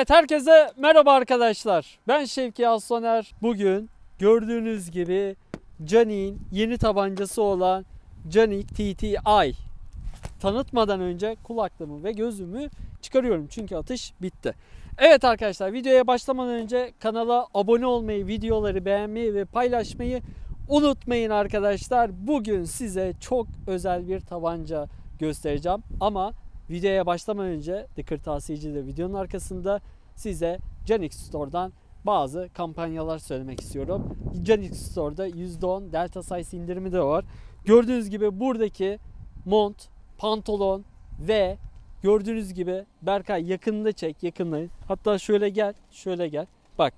Evet, herkese merhaba arkadaşlar. Ben Şevki Assoner. Bugün gördüğünüz gibi Canik'in yeni tabancası olan Canik TTI. Tanıtmadan önce kulaklığımı ve gözümü çıkarıyorum çünkü atış bitti. Evet arkadaşlar, videoya başlamadan önce kanala abone olmayı, videoları beğenmeyi ve paylaşmayı unutmayın arkadaşlar. Bugün size çok özel bir tabanca göstereceğim ama videoya başlamadan önce The Kırtasiyeci de videonun arkasında size Canik Store'dan bazı kampanyalar söylemek istiyorum. Canik Store'da %10 Delta Size indirimi de var. Gördüğünüz gibi buradaki mont, pantolon ve gördüğünüz gibi Berkay yakında çek, yakınlayın. Hatta şöyle gel, şöyle gel. Bak,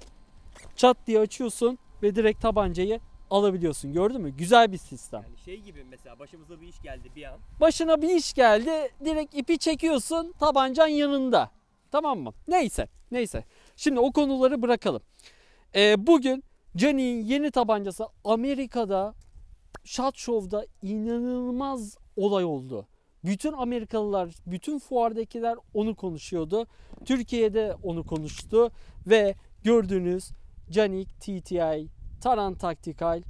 çat diye açıyorsun ve direkt tabancayı alabiliyorsun. Gördün mü? Güzel bir sistem. Yani şey gibi, mesela başımıza bir iş geldi bir an. Başına bir iş geldi, direkt ipi çekiyorsun, tabancan yanında. Tamam mı? Neyse. Şimdi o konuları bırakalım. Bugün Canik'in yeni tabancası Amerika'da SHOT Show'da inanılmaz olay oldu. Bütün Amerikalılar, bütün fuardakiler onu konuşuyordu. Türkiye'de onu konuştu ve gördüğünüz Canik TTI Taran Tactical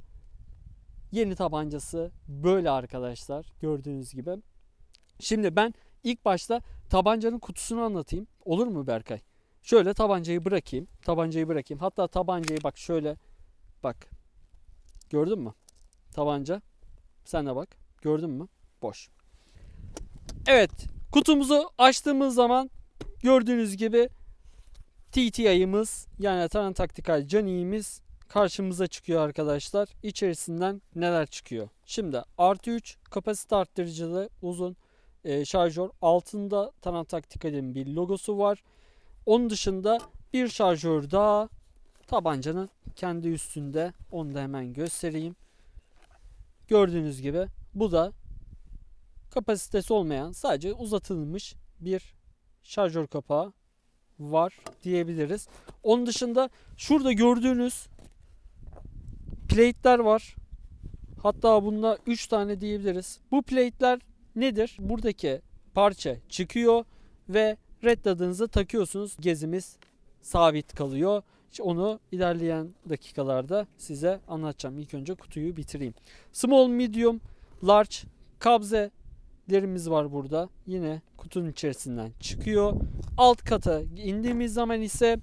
yeni tabancası böyle arkadaşlar, gördüğünüz gibi. Şimdi ben ilk başta tabancanın kutusunu anlatayım. Olur mu Berkay? Şöyle tabancayı bırakayım. Hatta tabancayı bak şöyle bak. Gördün mü? Tabanca. Sen de bak. Gördün mü? Boş. Evet. Kutumuzu açtığımız zaman gördüğünüz gibi TTI'miz yani Taran Tactical Canik'imiz karşımıza çıkıyor arkadaşlar. İçerisinden neler çıkıyor? Şimdi artı 3 kapasite arttırıcılı uzun şarjör. Altında Taran Tactical'in bir logosu var. Onun dışında bir şarjör daha tabancanın kendi üstünde. Onu da hemen göstereyim. Gördüğünüz gibi bu da kapasitesi olmayan, sadece uzatılmış bir şarjör kapağı var diyebiliriz. Onun dışında şurada gördüğünüz plate'ler var. Hatta bunda 3 tane diyebiliriz. Bu plate'ler nedir? Buradaki parça çıkıyor ve redladığınızı takıyorsunuz. Gezimiz sabit kalıyor. İşte onu ilerleyen dakikalarda size anlatacağım. İlk önce kutuyu bitireyim. Small, medium, large kabzelerimiz var burada. Yine kutunun içerisinden çıkıyor. Alt kata indiğimiz zaman ise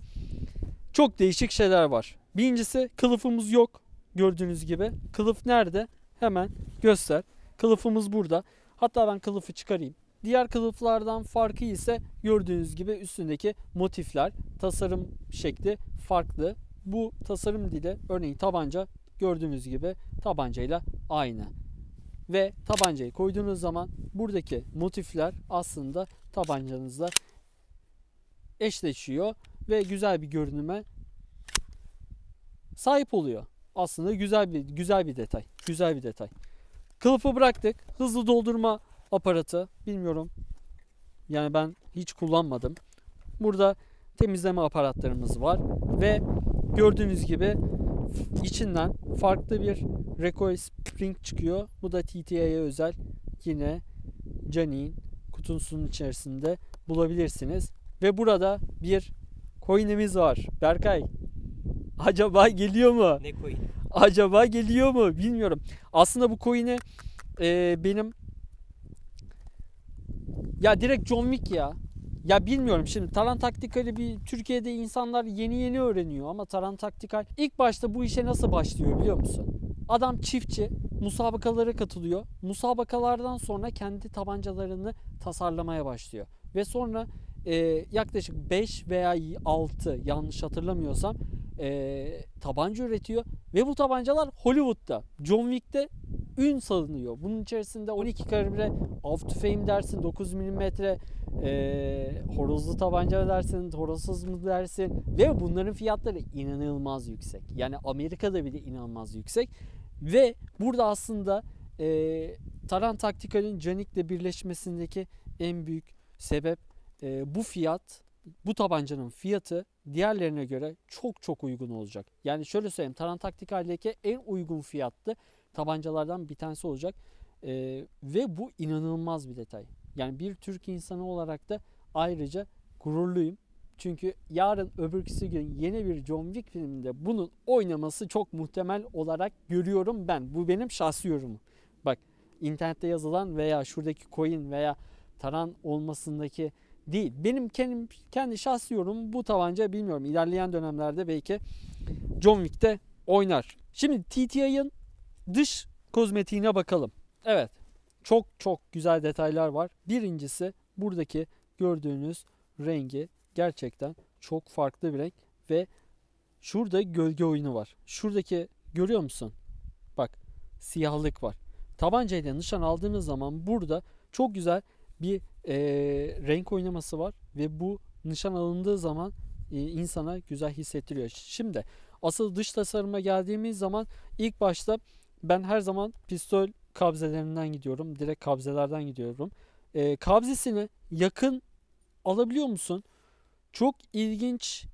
çok değişik şeyler var. Birincisi, kılıfımız yok. Gördüğünüz gibi. Kılıf nerede? Hemen göster. Kılıfımız burada. Hatta ben kılıfı çıkarayım. Diğer kılıflardan farkı ise gördüğünüz gibi üstündeki motifler, tasarım şekli farklı. Bu tasarım dili, örneğin tabanca gördüğünüz gibi tabancayla aynı. Ve tabancayı koyduğunuz zaman buradaki motifler aslında tabancanızla eşleşiyor ve güzel bir görünüme sahip oluyor. Aslında güzel bir detay. Kılıfı bıraktık. Hızlı doldurma aparatı. Bilmiyorum. Yani ben hiç kullanmadım. Burada temizleme aparatlarımız var ve gördüğünüz gibi içinden farklı bir recoil spring çıkıyor. Bu da TTI'ye özel. Yine Canik'in kutusunun içerisinde bulabilirsiniz. Ve burada bir coin'imiz var. Berkay, acaba geliyor mu? Ne coin? Acaba geliyor mu? Bilmiyorum. Aslında bu coin'i benim direkt John Wick ya. Ya bilmiyorum, şimdi Taran Tactical'i bir Türkiye'de insanlar yeni öğreniyor ama Taran Tactical ilk başta bu işe nasıl başlıyor biliyor musun? Adam çiftçi, musabakalara katılıyor. Musabakalardan sonra kendi tabancalarını tasarlamaya başlıyor. Ve sonra yaklaşık 5 veya 6, yanlış hatırlamıyorsam, tabanca üretiyor. Ve bu tabancalar Hollywood'da, John Wick'te ün salınıyor. Bunun içerisinde 12 kalibre av tüfeğim dersin, 9 milimetre horozlu tabanca dersin, horozsuz mu dersin, ve bunların fiyatları inanılmaz yüksek. Yani Amerika'da bile inanılmaz yüksek. Ve burada aslında Taran Tactical'in Canik'le birleşmesindeki en büyük sebep bu fiyat. Bu tabancanın fiyatı diğerlerine göre çok uygun olacak. Yani şöyle söyleyeyim, Taran Tactical'deki en uygun fiyatlı tabancalardan bir tanesi olacak. Ve bu inanılmaz bir detay. Yani bir Türk insanı olarak da ayrıca gururluyum. Çünkü yarın öbürküsü gün yeni bir John Wick filminde bunun oynaması çok muhtemel olarak görüyorum ben. Bu benim şahsi yorumum. Bak, internette yazılan veya şuradaki coin veya taran olmasındaki değil. Benim kendi şahsi yorumum, bu tabanca bilmiyorum. İlerleyen dönemlerde belki John Wick'te oynar. Şimdi TTI'nin dış kozmetiğine bakalım. Evet. Çok çok güzel detaylar var. Birincisi, buradaki gördüğünüz rengi gerçekten çok farklı bir renk ve şurada gölge oyunu var. Şuradaki görüyor musun? Bak, siyahlık var. Tabancayla nişan aldığınız zaman burada çok güzel bir renk oynaması var ve bu nişan alındığı zaman insana güzel hissettiriyor. Şimdi asıl dış tasarıma geldiğimiz zaman ilk başta ben her zaman pistol kabzelerinden gidiyorum. Direkt kabzelerden gidiyorum. Kabzesini yakın alabiliyor musun? Çok ilginç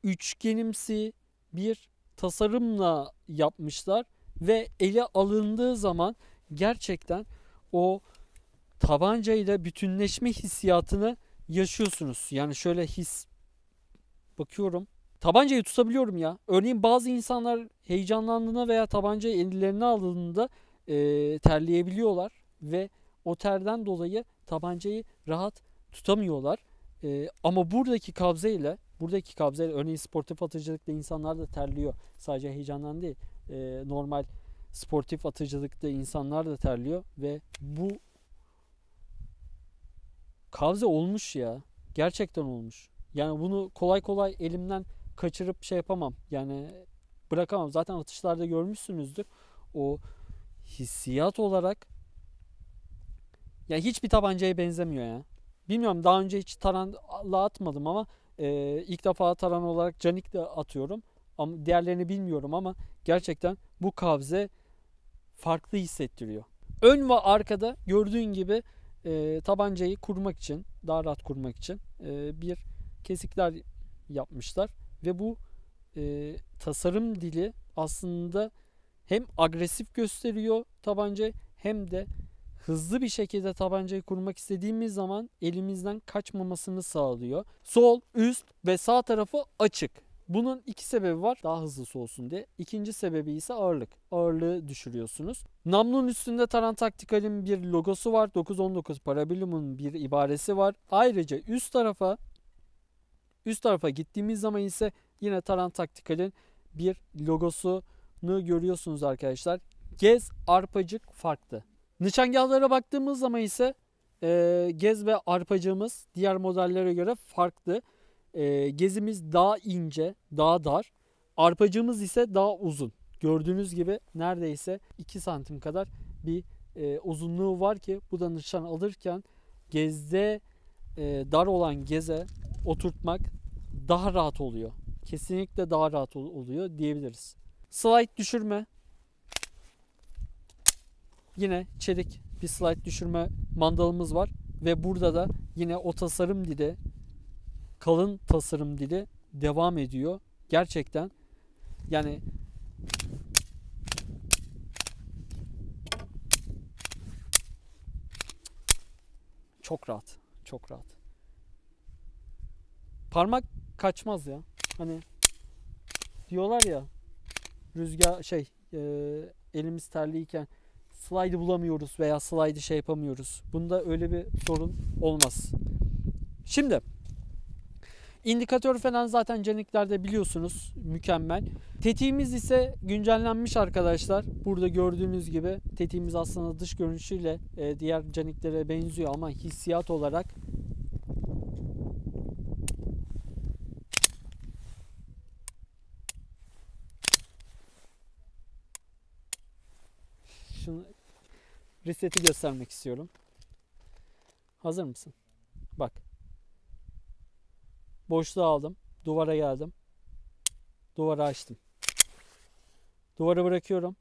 üçgenimsi bir tasarımla yapmışlar ve ele alındığı zaman gerçekten o tabancayla bütünleşme hissiyatını yaşıyorsunuz. Yani şöyle bakıyorum. Tabancayı tutabiliyorum ya. Örneğin bazı insanlar heyecanlandığında veya tabancayı ellerine aldığında terleyebiliyorlar ve o terden dolayı tabancayı rahat tutamıyorlar. Ama buradaki kabzeyle örneğin sportif atıcılıkta insanlar da terliyor. Sadece heyecandan değil. Normal sportif atıcılıkta insanlar da terliyor ve bu kabze olmuş ya. Gerçekten olmuş. Yani bunu kolay kolay elimden kaçırıp şey yapamam. Yani bırakamam. Zaten atışlarda görmüşsünüzdür. O hissiyat olarak ya hiçbir tabancaya benzemiyor ya. Bilmiyorum, daha önce hiç taranla atmadım ama ilk defa taran olarak canik de atıyorum. Ama diğerlerini bilmiyorum ama gerçekten bu kabze farklı hissettiriyor. Ön ve arkada gördüğün gibi tabancayı kurmak için, daha rahat kurmak için bir kesikler yapmışlar ve bu tasarım dili aslında hem agresif gösteriyor tabancayı hem de hızlı bir şekilde tabancayı kurmak istediğimiz zaman elimizden kaçmamasını sağlıyor. Sol, üst ve sağ tarafı açık. Bunun iki sebebi var. Daha hızlısı olsun diye. İkinci sebebi ise ağırlık. Ağırlığı düşürüyorsunuz. Namlunun üstünde Taran Tactical'in bir logosu var. 919 Parabellum'un bir ibaresi var. Ayrıca üst tarafa gittiğimiz zaman ise yine Taran Tactical'in bir logosunu görüyorsunuz arkadaşlar. Gez, arpacık farklı. Nişangahlara baktığımız zaman ise gez ve arpacığımız diğer modellere göre farklı. Gezimiz daha ince, daha dar. Arpacığımız ise daha uzun. Gördüğünüz gibi neredeyse 2 santim kadar bir uzunluğu var ki bu da nişan alırken gezde dar olan geze oturtmak daha rahat oluyor. Kesinlikle daha rahat oluyor diyebiliriz. Slide düşürme. Yine çelik bir slide düşürme mandalımız var ve burada da yine o tasarım dili, kalın tasarım dili devam ediyor. Gerçekten yani çok rahat. Çok rahat. Parmak kaçmaz ya. Hani diyorlar ya, rüzgar elimiz terliyken slide'ı bulamıyoruz veya slide'ı şey yapamıyoruz. Bunda öyle bir sorun olmaz. Şimdi indikatör falan zaten caniklerde biliyorsunuz, mükemmel. Tetiğimiz ise güncellenmiş arkadaşlar. Burada gördüğünüz gibi tetiğimiz aslında dış görünüşüyle diğer caniklere benziyor ama hissiyat olarak şunu reset'i göstermek istiyorum. Hazır mısın? Bak. Boşluğu aldım. Duvara geldim. Duvarı açtım. Duvarı bırakıyorum.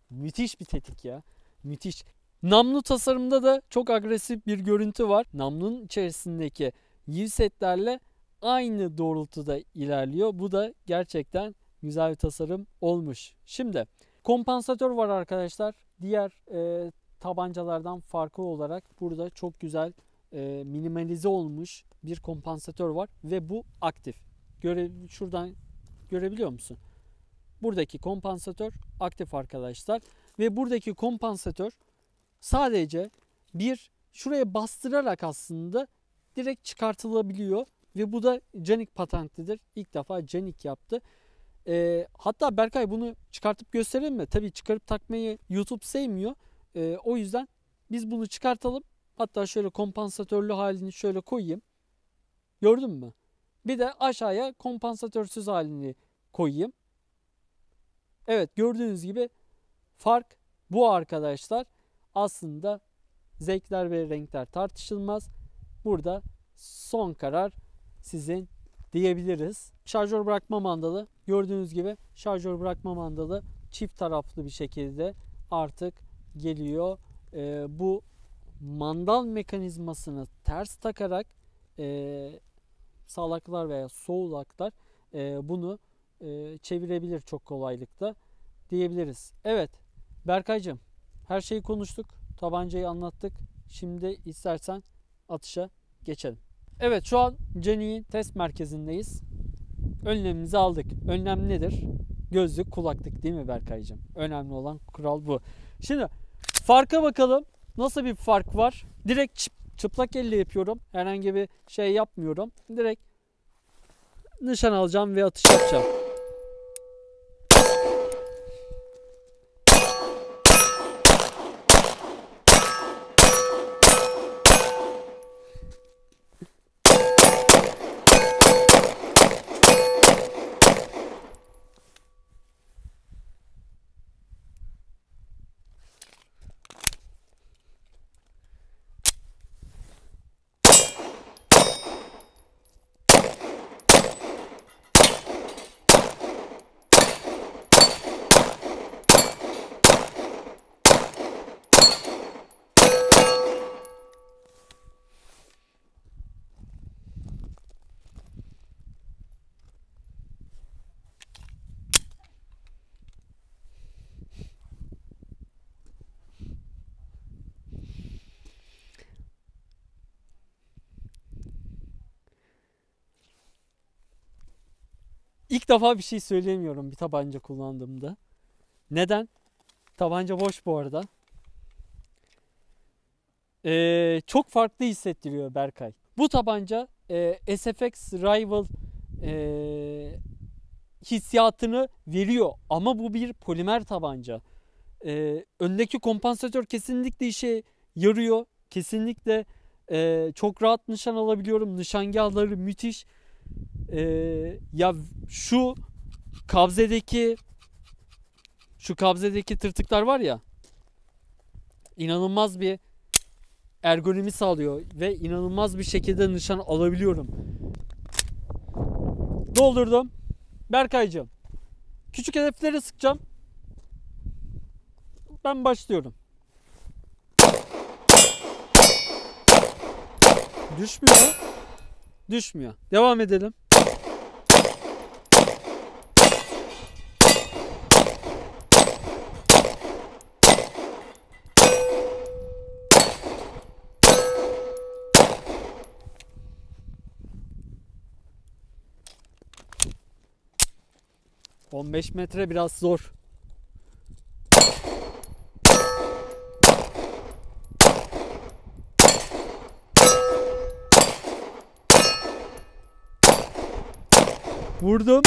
Müthiş bir tetik ya. Müthiş. Namlu tasarımda da çok agresif bir görüntü var. Namlunun içerisindeki yiv setlerle aynı doğrultuda ilerliyor. Bu da gerçekten güzel bir tasarım olmuş. Şimdi kompansatör var arkadaşlar. Diğer tabancalardan farklı olarak burada çok güzel minimalize olmuş bir kompansatör var ve bu aktif. Şuradan görebiliyor musun? Buradaki kompansatör aktif arkadaşlar ve buradaki kompansatör sadece şuraya bastırarak aslında direkt çıkartılabiliyor ve bu da Canik patentlidir. İlk defa Canik yaptı. Hatta Berkay bunu çıkartıp gösterelim mi? Tabii çıkarıp takmayı YouTube sevmiyor. O yüzden biz bunu çıkartalım. Hatta şöyle kompansatörlü halini şöyle koyayım. Gördün mü? Bir de aşağıya kompansatörsüz halini koyayım. Evet, gördüğünüz gibi fark bu arkadaşlar. Aslında zevkler ve renkler tartışılmaz. Burada son karar sizin diyebiliriz. Şarjör bırakma mandalı, gördüğünüz gibi şarjör bırakma mandalı çift taraflı bir şekilde artık geliyor. Bu mandal mekanizmasını ters takarak sağlaklar veya soğulaklar bunu çevirebilir çok kolaylıkla diyebiliriz. Evet Berkaycığım, her şeyi konuştuk. Tabancayı anlattık. Şimdi istersen atışa geçelim. Evet, şu an Canik'in test merkezindeyiz. Önlemimizi aldık. Önlem nedir? Gözlük, kulaklık değil mi Berkaycığım? Önemli olan kural bu. Şimdi farka bakalım. Nasıl bir fark var? Direkt çıplak elle yapıyorum. Herhangi bir şey yapmıyorum. Direkt nişan alacağım ve atış yapacağım. İlk defa bir şey söyleyemiyorum bir tabanca kullandığımda. Neden? Tabanca boş bu arada. Çok farklı hissettiriyor Berkay. Bu tabanca SFX Rival hissiyatını veriyor. Ama bu bir polimer tabanca. Öndeki kompansatör kesinlikle işe yarıyor. Kesinlikle çok rahat nişan alabiliyorum. Nişangahları müthiş. Ya şu kabzedeki tırtıklar var ya, inanılmaz bir ergonomi sağlıyor ve inanılmaz bir şekilde nişan alabiliyorum. Doldurdum. Berkaycığım, küçük hedefleri sıkacağım. Ben başlıyorum. Düşmüyor. Düşmüyor. Devam edelim. ...15 metre biraz zor. Vurdum.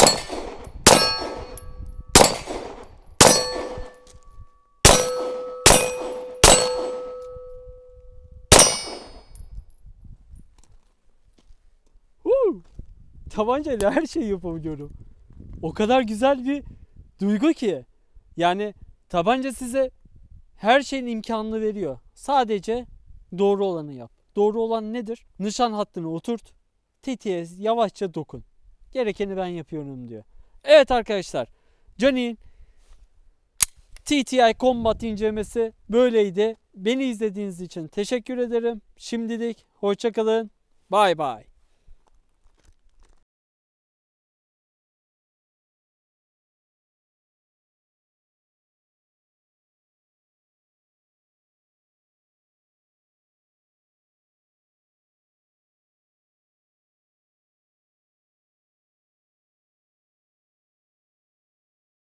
Tabancayla her şeyi yapabiliyorum. O kadar güzel bir duygu ki. Yani tabanca size her şeyin imkanını veriyor. Sadece doğru olanı yap. Doğru olan nedir? Nişan hattını oturt. tetiğe yavaşça dokun. Gerekeni ben yapıyorum diyor. Evet arkadaşlar, Canik'in TTI Combat incelemesi böyleydi. Beni izlediğiniz için teşekkür ederim. Şimdilik hoşça kalın. Bay bay.